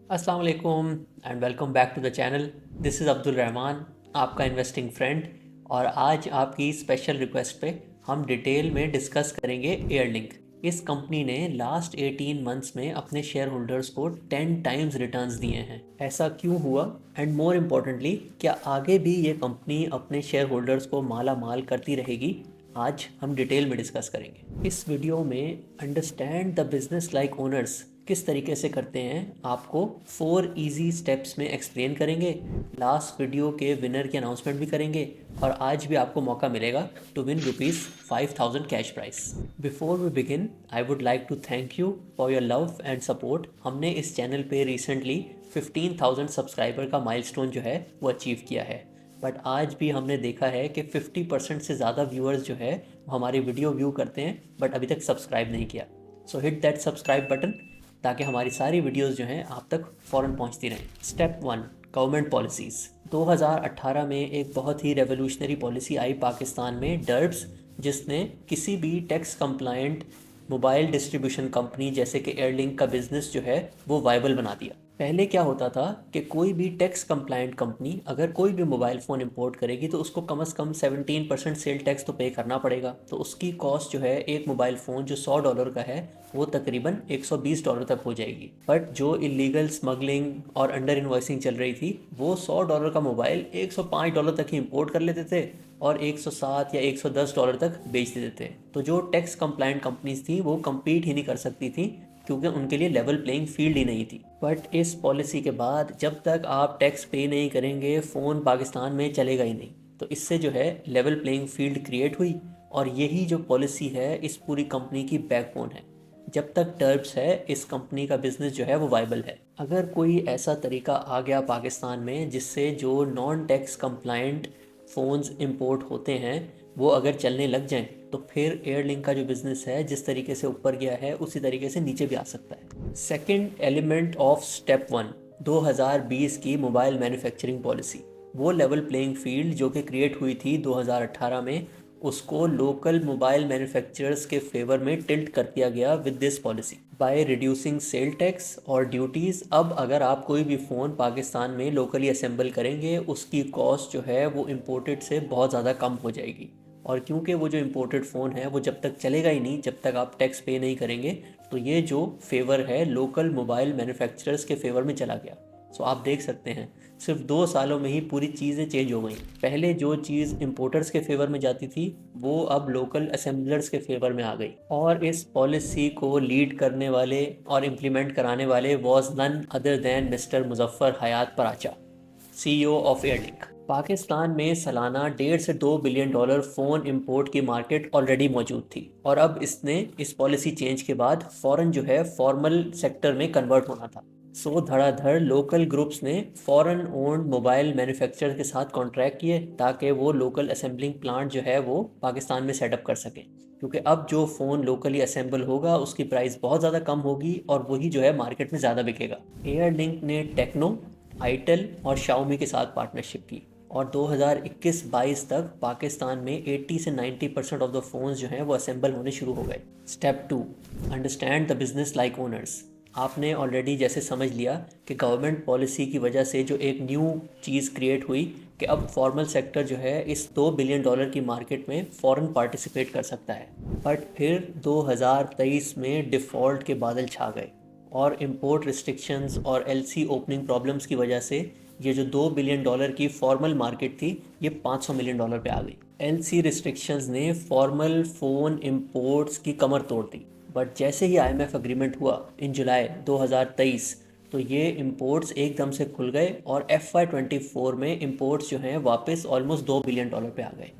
अस्सलाम वालेकुम and welcome back to the channel. This is Abdul Rahman, आपका इन्वेस्टिंग फ्रेंड। और आज आपकी स्पेशल रिक्वेस्ट पे हम डिटेल में डिस्कस करेंगे एयरलिंक। इस कंपनी ने लास्ट 18 मंथ्स में अपने शेयर होल्डर्स को 10 टाइम्स रिटर्न्स दिए हैं। ऐसा क्यों हुआ एंड मोर इम्पोर्टेंटली क्या आगे भी ये कंपनी अपने शेयर होल्डर्स को माला माल करती रहेगी, आज हम डिटेल में डिस्कस करेंगे। इस वीडियो में understand the business like owners किस तरीके से करते हैं आपको 4 इजी स्टेप्स में एक्सप्लेन करेंगे। लास्ट वीडियो के विनर की अनाउंसमेंट भी करेंगे और आज भी आपको मौका मिलेगा to win ₹5000 cash price. Before we begin I would like to thank you for your love and support. हमने इस चैनल पे रिसेंटली 15,000 सब्सक्राइबर का माइलस्टोन जो है वो अचीव किया है। बट आज भी हमने देखा है कि 50% से ज़्यादा व्यूअर्स जो है वो हमारे वीडियो व्यू करते हैं बट अभी तक सब्सक्राइब नहीं किया। सो हिट दैट सब्सक्राइब बटन ताकि हमारी सारी वीडियोस जो हैं आप तक फ़ौरन पहुंचती रहें। Step 1, government policies. 2018 में एक बहुत ही रेवोल्यूशनरी पॉलिसी आई पाकिस्तान में, डर्ब्स, जिसने किसी भी tax compliant mobile distribution company जैसे कि एयरलिंक का बिज़नेस जो है वो वायबल बना दिया। पहले क्या होता था कि कोई भी टैक्स कंप्लायंट कंपनी अगर कोई भी मोबाइल फ़ोन इंपोर्ट करेगी तो उसको कम से कम 17% सेल टैक्स तो पे करना पड़ेगा। तो उसकी कॉस्ट जो है एक मोबाइल फ़ोन जो $100 का है वो तकरीबन $120 तक हो जाएगी। बट जो इलीगल स्मगलिंग और अंडर इन्वॉइसिंग चल रही थी वो $100 का मोबाइल $105 तक ही इंपोर्ट कर लेते थे और 107 या $110 तक बेच देते थे। तो जो टैक्स कंप्लायंट कंपनीज थी वो कम्पीट ही नहीं कर सकती थी क्योंकि उनके लिए लेवल प्लेइंग फील्ड ही नहीं थी। बट इस पॉलिसी के बाद जब तक आप टैक्स पे नहीं करेंगे फ़ोन पाकिस्तान में चलेगा ही नहीं। तो इससे जो है लेवल प्लेइंग फील्ड क्रिएट हुई और यही जो पॉलिसी है इस पूरी कंपनी की बैकबोन है। जब तक टर्ब्स है इस कंपनी का बिजनेस जो है वो वाइबल है। अगर कोई ऐसा तरीका आ गया पाकिस्तान में जिससे जो non tax compliant phones import होते हैं वो अगर चलने लग जाएं तो फिर एयरलिंक का जो बिज़नेस है जिस तरीके से ऊपर गया है उसी तरीके से नीचे भी आ सकता है। सेकंड एलिमेंट ऑफ स्टेप 1, 2020 की मोबाइल मैन्युफैक्चरिंग पॉलिसी। वो लेवल प्लेइंग फील्ड जो कि क्रिएट हुई थी 2018 में, उसको लोकल मोबाइल मैन्युफैक्चरर्स के फेवर में टिल्ट कर दिया गया with this policy by reducing sale tax और ड्यूटीज़। अब अगर आप कोई भी फ़ोन पाकिस्तान में लोकली असेंबल करेंगे उसकी कॉस्ट जो है वो इम्पोर्टेड से बहुत ज़्यादा कम हो जाएगी। और क्योंकि वो जो इम्पोर्टेड फ़ोन है वो जब तक चलेगा ही नहीं जब तक आप टैक्स पे नहीं करेंगे, तो ये जो फेवर है लोकल मोबाइल मैन्युफैक्चरर्स के फेवर में चला गया। सो आप देख सकते हैं सिर्फ 2 सालों में ही पूरी चीज़ें चेंज हो गई। पहले जो चीज़ इंपोर्टर्स के फेवर में जाती थी वो अब लोकल असेंबलर्स के फेवर में आ गई। और इस पॉलिसी को लीड करने वाले और इम्प्लीमेंट कराने वाले was none other than mister Muzaffar Hayat Paracha, CEO of Airlink. Pakistan में सालाना 1.5 से 2 बिलियन डॉलर फ़ोन इंपोर्ट की मार्केट ऑलरेडी मौजूद थी और अब इसने इस पॉलिसी चेंज के बाद फ़ौरन जो है फॉर्मल सेक्टर में कन्वर्ट होना था। सो धड़ाधड़ लोकल ग्रुप्स ने फॉरेन ओन्ड मोबाइल मैन्युफैक्चरर के साथ कॉन्ट्रैक्ट किए ताकि वो लोकल असेंबलिंग प्लांट जो है वो पाकिस्तान में सेटअप कर सकें, क्योंकि अब जो फ़ोन लोकली असेंबल होगा उसकी प्राइस बहुत ज़्यादा कम होगी और वही जो है मार्केट में ज़्यादा बिकेगा। एयरलिंक ने टेक्नो, आईटेल और शाओमी के साथ पार्टनरशिप की और 2021-22 तक पाकिस्तान में 80 से 90% ऑफ द फ़ोन्स जो हैं वो असेंबल होने शुरू हो गए। Step 2, understand the business like owners. आपने ऑलरेडी जैसे समझ लिया कि गवर्नमेंट पॉलिसी की वजह से जो एक न्यू चीज़ क्रिएट हुई कि अब फॉर्मल सेक्टर जो है इस $2 बिलियन की मार्केट में फ़ौरन पार्टिसिपेट कर सकता है। बट फिर 2023 में डिफ़ॉल्ट के बादल छा गए और इंपोर्ट रिस्ट्रिक्शंस और एलसी ओपनिंग प्रॉब्लम्स की वजह से ये जो $2 बिलियन की फॉर्मल मार्केट थी ये $500 मिलियन पे आ गई। एलसी रिस्ट्रिक्शंस ने फॉर्मल फ़ोन इंपोर्ट्स की कमर तोड़ दी। बट जैसे ही आईएमएफ एग्रीमेंट हुआ इन जुलाई 2023 तो ये इंपोर्ट्स एकदम से खुल गए और FY24 में इंपोर्ट्स जो हैं वापस ऑलमोस्ट $2 बिलियन पे आ गए।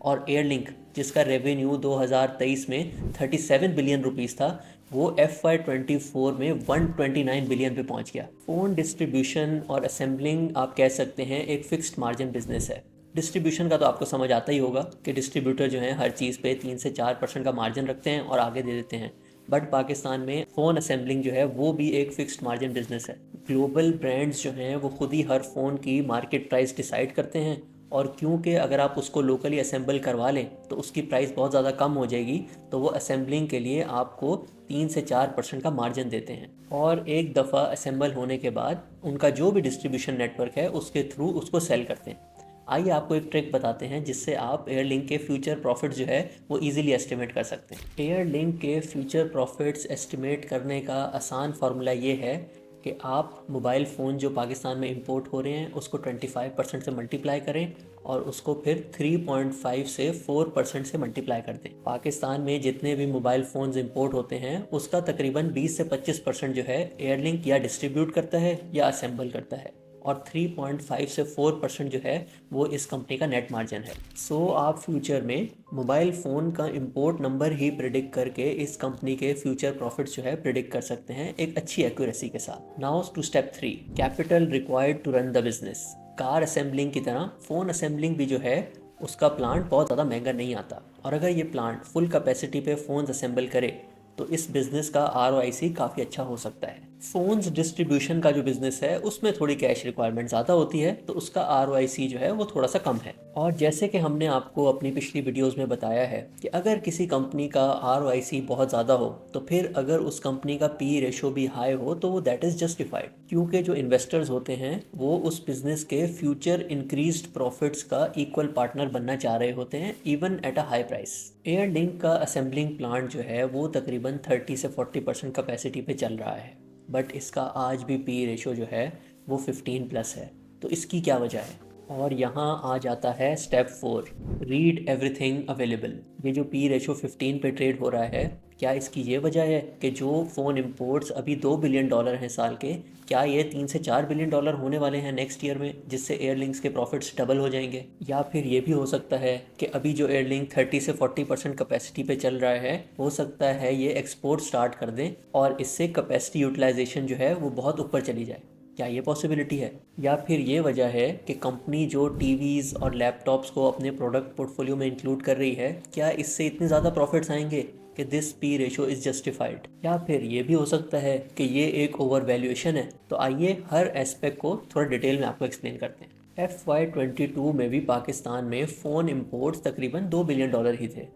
और एयरलिंक जिसका रेवेन्यू 2023 में 37 बिलियन रुपीस था वो FY24 में 129 बिलियन पे पहुंच गया। फ़ोन डिस्ट्रीब्यूशन और असेंबलिंग आप कह सकते हैं एक फिक्स्ड मार्जिन बिजनेस है। डिस्ट्रीब्यूशन का तो आपको समझ आता ही होगा कि डिस्ट्रीब्यूटर जो हैं हर चीज़ पे 3 से 4% का मार्जिन रखते हैं और आगे दे देते हैं। बट पाकिस्तान में फ़ोन असेंबलिंग जो है वो भी एक फ़िक्स्ड मार्जिन बिजनेस है। ग्लोबल ब्रांड्स जो हैं वो खुद ही हर फ़ोन की मार्केट प्राइस डिसाइड करते हैं और क्योंकि अगर आप उसको लोकली असेंबल करवा लें तो उसकी प्राइस बहुत ज़्यादा कम हो जाएगी, तो वो असेंबलिंग के लिए आपको 3 से 4% का मार्जिन देते हैं और एक दफ़ा असेंबल होने के बाद उनका जो भी डिस्ट्रीब्यूशन नेटवर्क है उसके थ्रू उसको सेल करते हैं। आइए आपको एक ट्रिक बताते हैं जिससे आप एयरलिंक के फ्यूचर प्रॉफिट जो है वो इजीली एस्टिमेट कर सकते हैं। एयरलिंक के फ्यूचर प्रॉफिट्स एस्टिमेट करने का आसान फार्मूला ये है कि आप मोबाइल फ़ोन जो पाकिस्तान में इंपोर्ट हो रहे हैं उसको 25% से मल्टीप्लाई करें और उसको फिर 3.5 से 4% से मल्टीप्लाई कर दें। पाकिस्तान में जितने भी मोबाइल फ़ोन्स इंपोर्ट होते हैं उसका तकरीबन 20 से 25% जो है एयरलिंक या डिस्ट्रीब्यूट करता है या असेंबल करता है और 3.5 से 4% जो है वो इस कंपनी का नेट मार्जिन है। सो आप फ्यूचर में मोबाइल फ़ोन का इंपोर्ट नंबर ही प्रिडिक्ट करके इस कंपनी के फ्यूचर प्रॉफिट्स जो है प्रिडिक्ट कर सकते हैं एक अच्छी एक्यूरेसी के साथ। Now to step 3, capital required to run the business. Car assembling की तरह फ़ोन असेंबलिंग भी जो है उसका प्लांट बहुत ज़्यादा महंगा नहीं आता और अगर ये प्लांट फुल कैपेसिटी पे फ़ोन्स असेंबल करे तो इस बिज़नेस का ROIC काफ़ी अच्छा हो सकता है। फ़ोन्स डिस्ट्रीब्यूशन का जो बिज़नेस है उसमें थोड़ी कैश रिक्वायरमेंट ज़्यादा होती है तो उसका ROIC जो है वो थोड़ा सा कम है। और जैसे कि हमने आपको अपनी पिछली वीडियोस में बताया है कि अगर किसी कंपनी का ROIC बहुत ज़्यादा हो तो फिर अगर उस कंपनी का PE रेशो भी हाई हो तो वो दैट इज़ जस्टिफाइड, क्योंकि जो इन्वेस्टर्स होते हैं वो उस बिज़नेस के फ्यूचर इंक्रीज्ड प्रॉफिट्स का इक्वल पार्टनर बनना चाह रहे होते हैं even at a high price. Airlink का असेंबलिंग प्लांट जो है वो तकरीबन 30 से 40% कैपेसिटी पे चल रहा है, बट इसका आज भी PE रेशो जो है वो 15+ है। तो इसकी क्या वजह है? और यहाँ आ जाता है स्टेप 4, रीड एवरीथिंग अवेलेबल। ये जो PE रेशो 15 पे ट्रेड हो रहा है, क्या इसकी ये वजह है कि जो फ़ोन इंपोर्ट्स अभी $2 बिलियन हैं साल के, क्या ये $3 से $4 बिलियन होने वाले हैं नेक्स्ट ईयर में, जिससे एयरलिंक्स के प्रॉफिट्स डबल हो जाएंगे? या फिर ये भी हो सकता है कि अभी जो एयरलिंक 30 से 40% कैपेसिटी पे चल रहा है, हो सकता है ये एक्सपोर्ट स्टार्ट कर दें और इससे कैपेसिटी यूटिलाइजेशन जो है वो बहुत ऊपर चली जाए। क्या ये पॉसिबिलिटी है? या फिर ये वजह है कि कंपनी जो टीवीज़ और लैपटॉप्स को अपने प्रोडक्ट पोर्टफोलियो में इंक्लूड कर रही है, क्या इससे इतने ज़्यादा प्रॉफिट्स आएंगे कि this PE ratio is justified? या फिर ये भी हो सकता है कि ये एक ओवर वैल्यूएशन है। तो आइए हर एस्पेक्ट को थोड़ा डिटेल में आपको एक्सप्लेन करते हैं। FY22 में भी पाकिस्तान में फ़ोन इम्पोर्ट्स तकरीबन $2 बिलियन ही थे।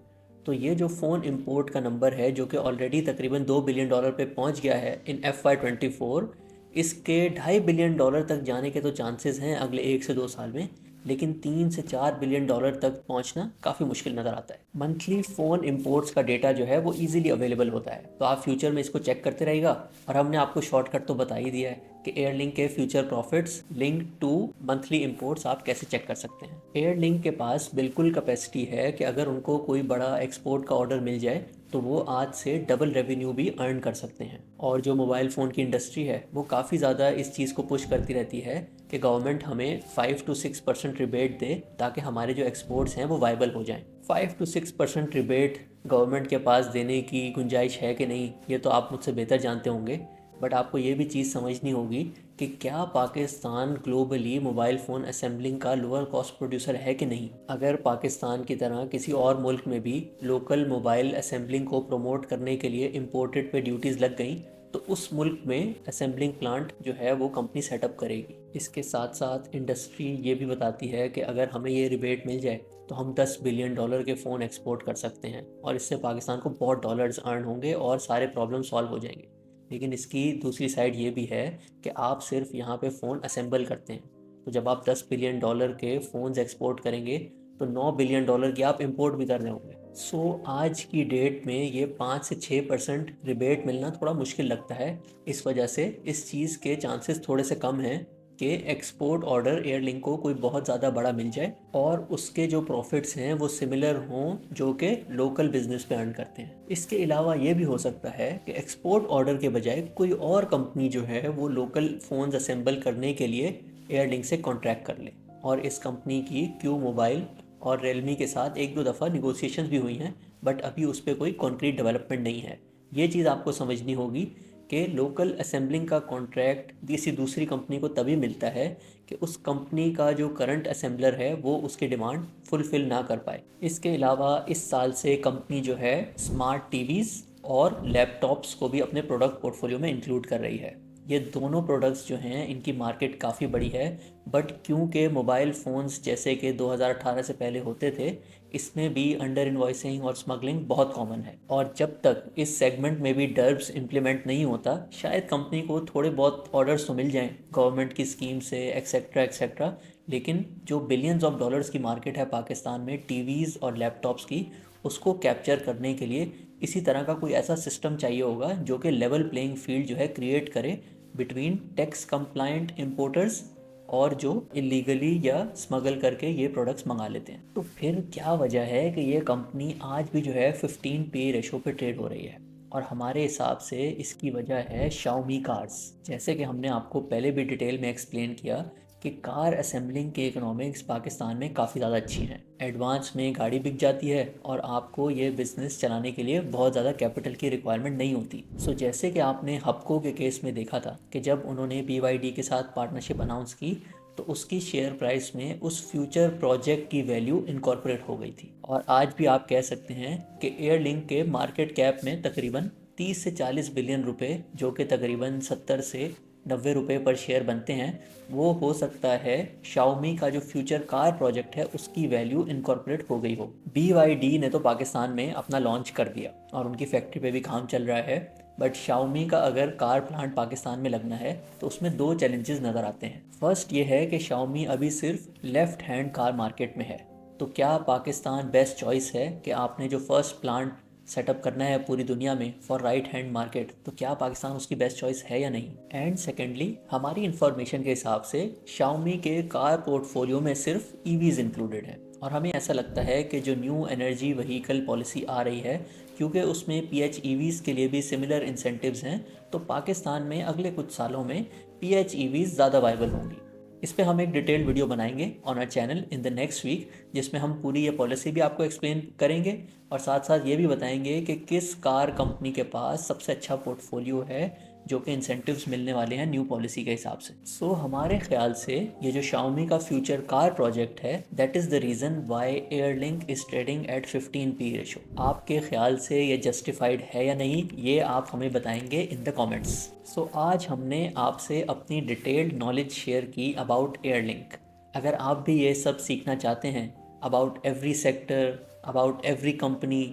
तो ये जो फ़ोन इंपोर्ट का नंबर है जो कि ऑलरेडी तकरीबन $2 बिलियन पे पहुंच गया है इन FY24, इसके $2.5 बिलियन तक जाने के तो चांसेस हैं अगले 1 से 2 साल में, लेकिन $3 से $4 बिलियन तक पहुंचना काफ़ी मुश्किल नज़र आता है। मंथली फ़ोन इंपोर्ट्स का डेटा जो है वो इजीली अवेलेबल होता है, तो आप फ्यूचर में इसको चेक करते रहेगा। और हमने आपको शॉर्टकट तो बता ही दिया है कि एयरलिंक के future profits link to monthly imports आप कैसे चेक कर सकते हैं। एयरलिंक के पास बिल्कुल कैपेसिटी है कि अगर उनको कोई बड़ा एक्सपोर्ट का ऑर्डर मिल जाए तो वो आज से डबल रेवेन्यू भी अर्न कर सकते हैं। और जो मोबाइल फ़ोन की इंडस्ट्री है वो काफ़ी ज़्यादा इस चीज़ को पुश करती रहती है कि गवर्नमेंट हमें 5 to 6% रिबेट दे ताकि हमारे जो एक्सपोर्ट्स हैं वो वाइबल हो जाएं। 5 to 6% रिबेट गवर्नमेंट के पास देने की गुंजाइश है कि नहीं, ये तो आप मुझसे बेहतर जानते होंगे, बट आपको ये भी चीज़ समझनी होगी कि क्या Pakistan globally mobile phone assembling का लोअर कॉस्ट प्रोड्यूसर है कि नहीं। अगर पाकिस्तान की तरह किसी और मुल्क में भी लोकल मोबाइल असेंबलिंग को प्रमोट करने के लिए इम्पोर्टेड पे ड्यूटीज़ लग गई तो उस मुल्क में असेंबलिंग प्लांट जो है वो कंपनी सेटअप करेगी। इसके साथ साथ इंडस्ट्री ये भी बताती है कि अगर हमें ये रिबेट मिल जाए तो हम $10 बिलियन के फ़ोन एक्सपोर्ट कर सकते हैं और इससे पाकिस्तान को बहुत डॉलर्स अर्न होंगे और सारे प्रॉब्लम सॉल्व हो जाएंगे। लेकिन इसकी दूसरी साइड ये भी है कि आप सिर्फ यहाँ पे फ़ोन असेंबल करते हैं, तो जब आप $10 बिलियन के फ़ोन्स एक्सपोर्ट करेंगे तो $9 बिलियन की आप इंपोर्ट भी कर रहे होंगे। सो आज की डेट में ये 5 से 6% रिबेट मिलना थोड़ा मुश्किल लगता है। इस वजह से इस चीज़ के चांसेस थोड़े से कम हैं कि एक्सपोर्ट ऑर्डर एयरलिंक को कोई बहुत ज़्यादा बड़ा मिल जाए और उसके जो प्रॉफिट्स हैं वो सिमिलर हों जो कि लोकल बिजनेस पे अर्न करते हैं। इसके अलावा ये भी हो सकता है कि एक्सपोर्ट ऑर्डर के बजाय कोई और कंपनी जो है वो लोकल फ़ोन्स असेंबल करने के लिए एयरलिंक से कॉन्ट्रैक्ट कर ले। और इस कंपनी की क्यू मोबाइल और रियलमी के साथ 1-2 दफ़ा निगोशिएशंस भी हुई हैं, बट अभी उस पर कोई कॉन्क्रीट डेवलपमेंट नहीं है। ये चीज़ आपको समझनी होगी कि लोकल असेंबलिंग का कॉन्ट्रैक्ट किसी दूसरी कंपनी को तभी मिलता है कि उस कंपनी का जो करंट असेंबलर है वो उसकी डिमांड फुलफ़िल ना कर पाए। इसके अलावा इस साल से कंपनी जो है स्मार्ट टीवीज़ और लैपटॉप्स को भी अपने प्रोडक्ट पोर्टफोलियो में इंक्लूड कर रही है। ये दोनों प्रोडक्ट्स जो हैं इनकी मार्केट काफ़ी बड़ी है, बट क्योंकि मोबाइल फ़ोन्स जैसे कि 2018 से पहले होते थे, इसमें भी अंडर इन्वॉइसिंग और स्मगलिंग बहुत कॉमन है। और जब तक इस सेगमेंट में भी डर्ब्स इम्प्लीमेंट नहीं होता, शायद कंपनी को थोड़े बहुत ऑर्डर्स तो मिल जाएं गवर्नमेंट की स्कीम से, एक्सेट्रा एक्सेट्रा, लेकिन जो बिलियंस ऑफ डॉलर्स की मार्केट है पाकिस्तान में टीवीज़ और लैपटॉप्स की, उसको कैप्चर करने के लिए इसी तरह का कोई ऐसा सिस्टम चाहिए होगा जो कि लेवल प्लेइंग फील्ड जो है क्रिएट करे बिटवीन टैक्स कंप्लायंट इंपोर्टर्स और जो इलीगली या स्मगल करके ये प्रोडक्ट्स मंगा लेते हैं। तो फिर क्या वजह है कि ये कंपनी आज भी जो है 15 पे रेशो पे ट्रेड हो रही है? और हमारे हिसाब से इसकी वजह है शाओमी कार्स। जैसे कि हमने आपको पहले भी डिटेल में एक्सप्लेन किया कि कार असेंबलिंग के इकोनॉमिक्स पाकिस्तान में काफ़ी ज़्यादा अच्छी हैं। एडवांस में गाड़ी बिक जाती है और आपको ये बिज़नेस चलाने के लिए बहुत ज़्यादा कैपिटल की रिक्वायरमेंट नहीं होती। सो जैसे कि आपने हपको के केस में देखा था कि जब उन्होंने BYD के साथ पार्टनरशिप अनाउंस की तो उसकी शेयर प्राइस में उस फ्यूचर प्रोजेक्ट की वैल्यू इनकॉर्पोरेट हो गई थी। और आज भी आप कह सकते हैं कि एयरलिंक के मार्केट कैप में तकरीबन 30 से 40 बिलियन रुपए, जो कि तकरीबन 70 से 90 रुपये पर शेयर बनते हैं, वो हो सकता है शाओमी का जो फ्यूचर कार प्रोजेक्ट है उसकी वैल्यू इनकॉर्पोरेट हो गई हो। BYD ने तो पाकिस्तान में अपना लॉन्च कर दिया और उनकी फैक्ट्री पे भी काम चल रहा है, बट शाओमी का अगर कार प्लांट पाकिस्तान में लगना है तो उसमें दो चैलेंजेस नज़र आते हैं। फर्स्ट ये है कि शाओमी अभी सिर्फ लेफ्ट हैंड कार मार्केट में है, तो क्या पाकिस्तान बेस्ट चॉइस है कि आपने जो फर्स्ट प्लांट सेटअप करना है पूरी दुनिया में फॉर राइट हैंड मार्केट, तो क्या पाकिस्तान उसकी बेस्ट चॉइस है या नहीं? एंड सेकेंडली, हमारी इन्फॉर्मेशन के हिसाब से शाओमी के कार पोर्टफोलियो में सिर्फ ईवीज इंक्लूडेड है। और हमें ऐसा लगता है कि जो न्यू एनर्जी व्हीकल पॉलिसी आ रही है, क्योंकि उसमें PHEVs के लिए भी सिमिलर इंसेंटिव्स हैं, तो पाकिस्तान में अगले कुछ सालों में PHEVs ज़्यादा वायबल होंगी। इस पे हम एक डिटेल्ड वीडियो बनाएंगे on our channel in the next week, जिसमें हम पूरी ये पॉलिसी भी आपको एक्सप्लेन करेंगे और साथ साथ ये भी बताएंगे कि किस कार कंपनी के पास सबसे अच्छा पोर्टफोलियो है जो कि इंसेंटिव्स मिलने वाले हैं न्यू पॉलिसी के हिसाब से। सो हमारे ख्याल से ये जो शाओमी का फ्यूचर कार प्रोजेक्ट है, that is the reason why airlink is trading at 15 P ratio. आपके ख्याल से ये जस्टिफाइड है या नहीं, ये आप हमें बताएंगे इन द कॉमेंट्स। सो आज हमने आपसे अपनी डिटेल्ड नॉलेज शेयर की अबाउट एयरलिंक। अगर आप भी ये सब सीखना चाहते हैं about every sector, about every company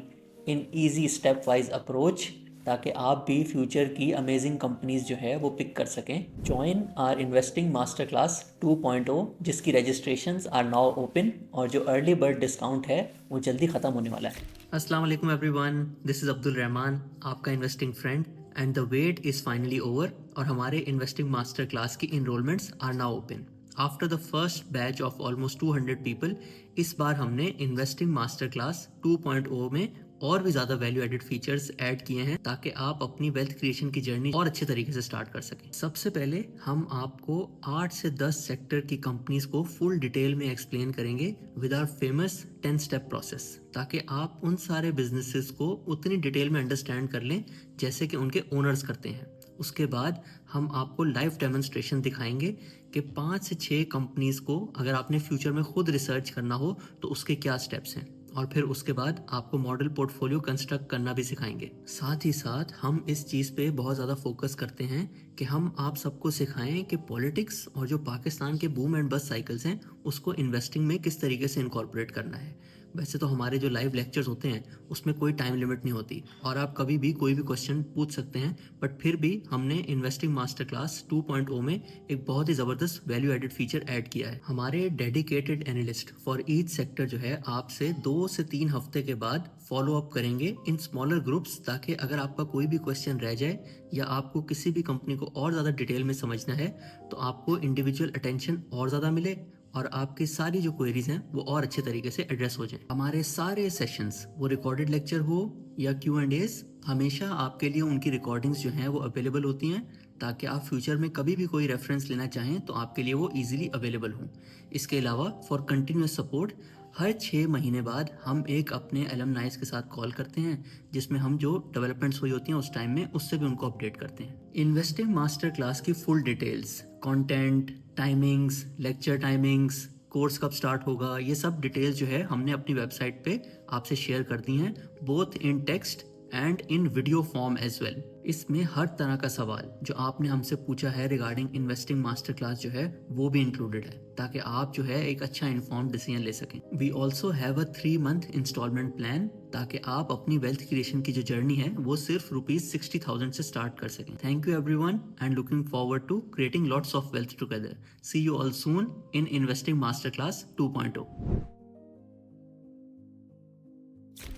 in easy step wise approach, ताकि आप भी फ्यूचर की अमेजिंग कंपनीज जो है वो पिक कर सकें, join our investing master class 2.0, जिसकी रजिस्ट्रेशंस आर नाउ ओपन और जो अर्ली बर्ड डिस्काउंट है वो जल्दी ख़त्म होने वाला है। अस्सलाम वालेकुम everyone, this is Abdul Rahman, आपका investing friend, and the wait is finally over और हमारे इन्वेस्टिंग मास्टर क्लास की enrolments are now open. After the first batch of almost 200 people, इस बार हमने इन्वेस्टिंग मास्टर क्लास 2.0 में और भी ज़्यादा वैल्यू एडेड फीचर्स ऐड किए हैं ताकि आप अपनी वेल्थ क्रिएशन की जर्नी और अच्छे तरीके से स्टार्ट कर सकें। सबसे पहले हम आपको 8 से 10 सेक्टर की कंपनीज को फुल डिटेल में एक्सप्लेन करेंगे with our famous 10 step process, ताकि आप उन सारे बिजनेसेस को उतनी डिटेल में अंडरस्टैंड कर लें जैसे कि उनके ओनर्स करते हैं। उसके बाद हम आपको लाइव डेमोन्स्ट्रेशन दिखाएंगे कि 5 से 6 कंपनीज को अगर आपने फ्यूचर में खुद रिसर्च करना हो तो उसके क्या स्टेप्स हैं, और फिर उसके बाद आपको मॉडल पोर्टफोलियो कंस्ट्रक्ट करना भी सिखाएंगे। साथ ही साथ हम इस चीज़ पे बहुत ज़्यादा फोकस करते हैं कि हम आप सबको सिखाएं कि पॉलिटिक्स और जो पाकिस्तान के बूम एंड बस्ट साइकिल्स हैं उसको इन्वेस्टिंग में किस तरीके से इनकॉर्पोरेट करना है। वैसे तो हमारे जो लाइव लेक्चर्स होते हैं उसमें कोई टाइम लिमिट नहीं होती और आप कभी भी कोई भी क्वेश्चन पूछ सकते हैं, बट फिर भी हमने इन्वेस्टिंग मास्टर क्लास 2.0 में एक बहुत ही ज़बरदस्त वैल्यू एडेड फीचर ऐड किया है। हमारे dedicated analyst for each sector जो है आपसे 2 से 3 हफ्ते के बाद फॉलो अप करेंगे इन स्मॉलर ग्रुप्स, ताकि अगर आपका कोई भी क्वेश्चन रह जाए या आपको किसी भी कंपनी को और ज़्यादा डिटेल में समझना है तो आपको इंडिविजुअल अटेंशन और ज़्यादा मिले और आपकी सारी जो क्वेरीज हैं वो और अच्छे तरीके से एड्रेस हो जाएं। हमारे सारे सेशंस, वो रिकॉर्डेड लेक्चर हो या Q&As, हमेशा आपके लिए उनकी रिकॉर्डिंग्स जो हैं वो अवेलेबल होती हैं, ताकि आप फ्यूचर में कभी भी कोई रेफरेंस लेना चाहें तो आपके लिए वो इजीली अवेलेबल हों। इसके अलावा फॉर कंटिन्यूस सपोर्ट हर 6 महीने बाद हम एक अपने एलमनाइज के साथ कॉल करते हैं, जिसमें हम जो डेवलपमेंट्स हुई होती हैं उस टाइम में उससे भी उनको अपडेट करते हैं। इन्वेस्टिंग मास्टर क्लास की full details, content, timings, lecture timings, course कब स्टार्ट होगा, ये सब डिटेल्स जो है हमने अपनी वेबसाइट पे आपसे शेयर कर दी हैं, both in text and in video form as well. इसमें हर तरह का सवाल जो आपने हमसे पूछा है रिगार्डिंग इन्वेस्टिंग मास्टर क्लास जो है वो भी इंक्लूडेड है, ताकि आप जो है एक अच्छा इन्फॉर्म्ड डिसीजन ले सकें। We also have a 3 month installment plan, ताकि आप अपनी वेल्थ क्रिएशन की जो जर्नी है वो सिर्फ ₹60,000 से स्टार्ट कर सकें। Thank you everyone and looking forward to creating lots of wealth together. See you all soon in investing master class 2.0।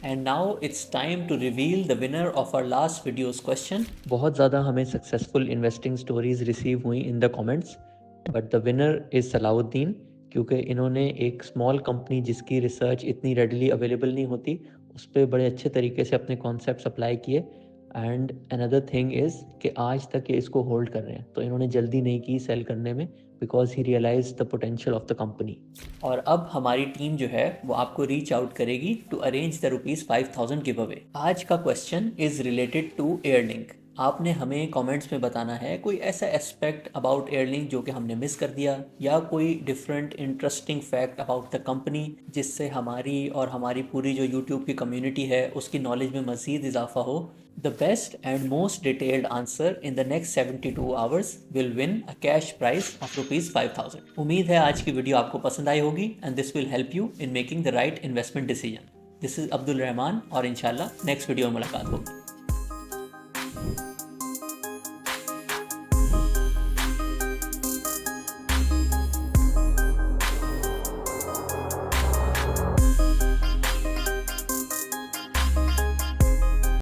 And now it's time to reveal the winner of our last video's question. बहुत ज़्यादा हमें successful investing stories receive हुई in the comments, but the winner is Salauddin, क्योंकि इन्होंने एक small company जिसकी research इतनी readily available नहीं होती उस पर बड़े अच्छे तरीके से अपने कॉन्सेप्ट्स अप्लाई किए। एंड अनदर थिंग इज़ कि आज तक ये इसको होल्ड कर रहे हैं, तो इन्होंने जल्दी नहीं की सेल करने में, because he realize the potential of the company. और अब हमारी टीम जो है वो आपको रीच आउट करेगी to arrange the ₹5,000 give away. आज का question is related to Airlink. आपने हमें कमेंट्स में बताना है कोई ऐसा एस्पेक्ट अबाउट एयरलिंक जो कि हमने मिस कर दिया, या कोई different interesting fact about the company जिससे हमारी और हमारी पूरी जो यूट्यूब की कम्युनिटी है उसकी नॉलेज में मज़ीद इजाफा हो। The best and most detailed answer in the next 72 hours will win a cash prize of ₹5,000। उम्मीद है आज की वीडियो आपको पसंद आई होगी and this will help you in making the right investment decision। This is Abdul Rahman और इंशाल्लाह नेक्स्ट वीडियो में मुलाकात होगी।